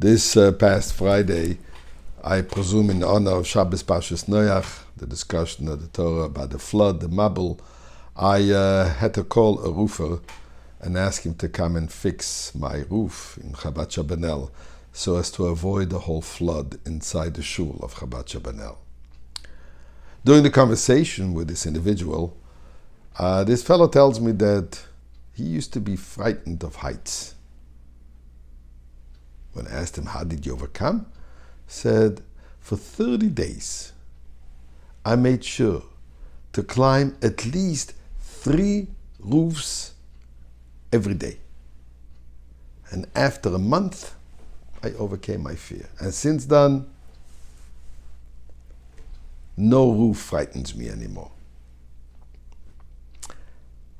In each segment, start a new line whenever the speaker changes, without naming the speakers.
This past Friday, I presume in honor of Shabbos Parshas Noach, the discussion of the Torah about the flood, the Mabul, I had to call a roofer and ask him to come and fix my roof in Chabad Shabanel so as to avoid the whole flood inside the shul of Chabad Shabanel. During the conversation with this individual, this fellow tells me that he used to be frightened of heights. When I asked him, how did you overcome? Said, for 30 days, I made sure to climb at least 3 roofs every day. And after a month, I overcame my fear. And since then, no roof frightens me anymore.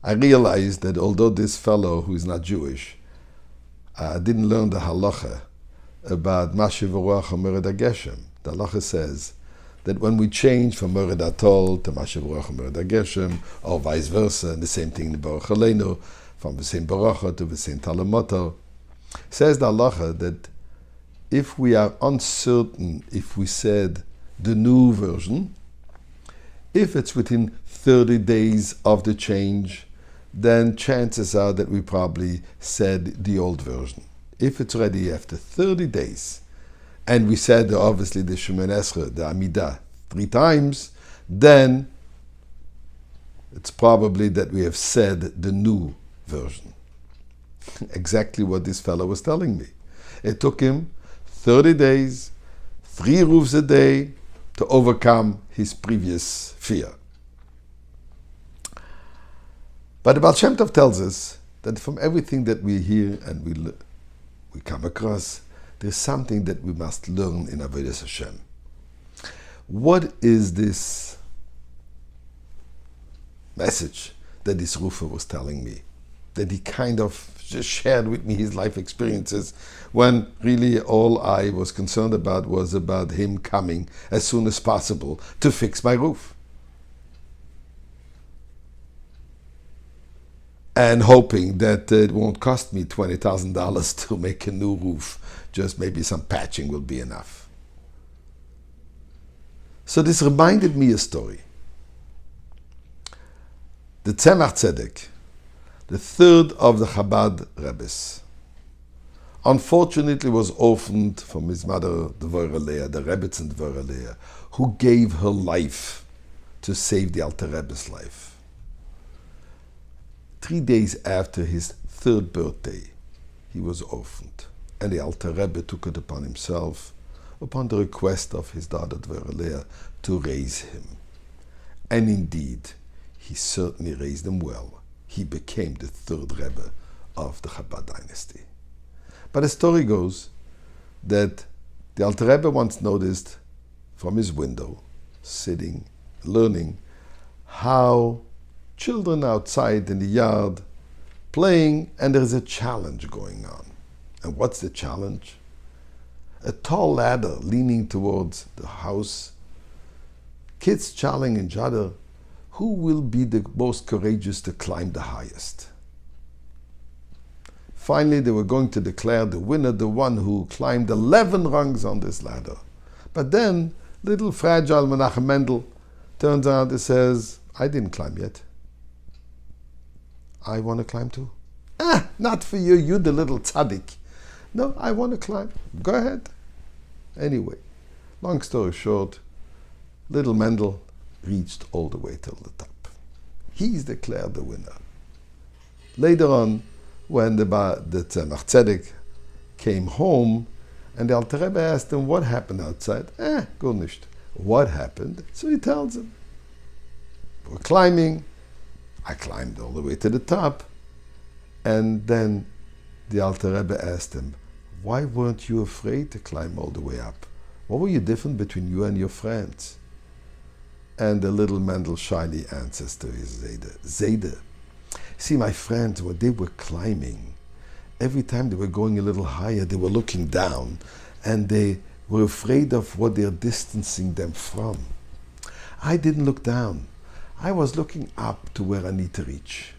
I realized that although this fellow who is not Jewish didn't learn the halacha about Mashiv Ruach Mered HaGeshem. The halacha says that when we change from Mered HaTol to Mashiv Ruach Mered HaGeshem, or vice versa, and the same thing in the Baruch Aleinu, from the same Baruch to the same Talamoto, says the halacha that if we are uncertain if we said the new version, if it's within 30 days of the change, then chances are that we probably said the old version. If it's ready after 30 days, and we said obviously the Shemoneh Esrei, the Amidah, 3 times, then it's probably that we have said the new version. Exactly what this fellow was telling me. It took him 30 days, 3 roofs a day, to overcome his previous fear. But the Baal Shem Tov tells us that from everything that we hear and we come across, there's something that we must learn in Avodas Hashem. What is this message that this roofer was telling me? That he kind of just shared with me his life experiences when really all I was concerned about was about him coming as soon as possible to fix my roof. And hoping that it won't cost me $20,000 to make a new roof. Just maybe some patching will be enough. So this reminded me a story. The Tzemach Tzedek, the 3rd of the Chabad Rebbes, unfortunately was orphaned from his mother, the Dvorah Leah, the Rebbetzin Dvorah Leah, who gave her life to save the Alter Rebbe's life. 3 days after his 3rd birthday, he was orphaned, and the Alter Rebbe took it upon himself, upon the request of his daughter Dvorah Leah, to raise him. And indeed, he certainly raised him well. He became the 3rd Rebbe of the Chabad dynasty. But the story goes that the Alter Rebbe once noticed from his window, sitting, learning, how children outside in the yard playing, and there's a challenge going on. And what's the challenge? A tall ladder leaning towards the house. Kids challenging each other, who will be the most courageous to climb the highest? Finally, they were going to declare the winner, the one who climbed 11 rungs on this ladder. But then, little fragile Menachem Mendel turns out and says, I didn't climb yet. I want to climb too. Not for you, you the little tzaddik. No, I want to climb. Go ahead. Anyway, long story short, little Mendel reached all the way till the top. He's declared the winner. Later on, when the Tzemach Tzedek came home, and the Alter Rebbe asked him what happened outside. Gar nicht. What happened? So he tells him, we're climbing. I climbed all the way to the top. And then the Alter Rebbe asked him, why weren't you afraid to climb all the way up? What were you different between you and your friends? And the little Mendel shyly answers to his Zayde. See, my friends, when they were climbing, every time they were going a little higher, they were looking down, and they were afraid of what they're distancing them from. I didn't look down. I was looking up to where I need to reach.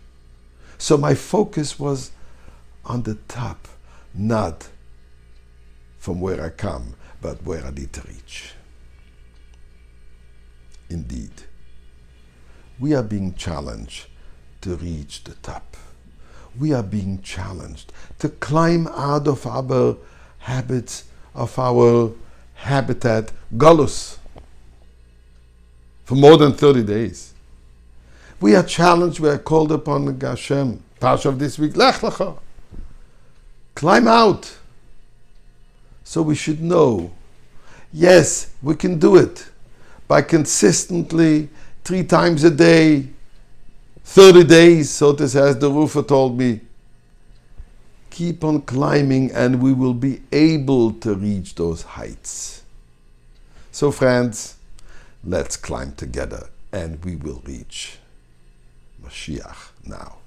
So my focus was on the top, not from where I come, but where I need to reach. Indeed, we are being challenged to reach the top. We are being challenged to climb out of our habits, of our habitat, galus, for more than 30 days. We are challenged, we are called upon Hashem. Parsha of this week, Lech Lecha. Climb out. So we should know, yes, we can do it by consistently 3 times a day, 30 days, so to say, as the roofer told me. Keep on climbing and we will be able to reach those heights. So friends, let's climb together and we will reach Mashiach now.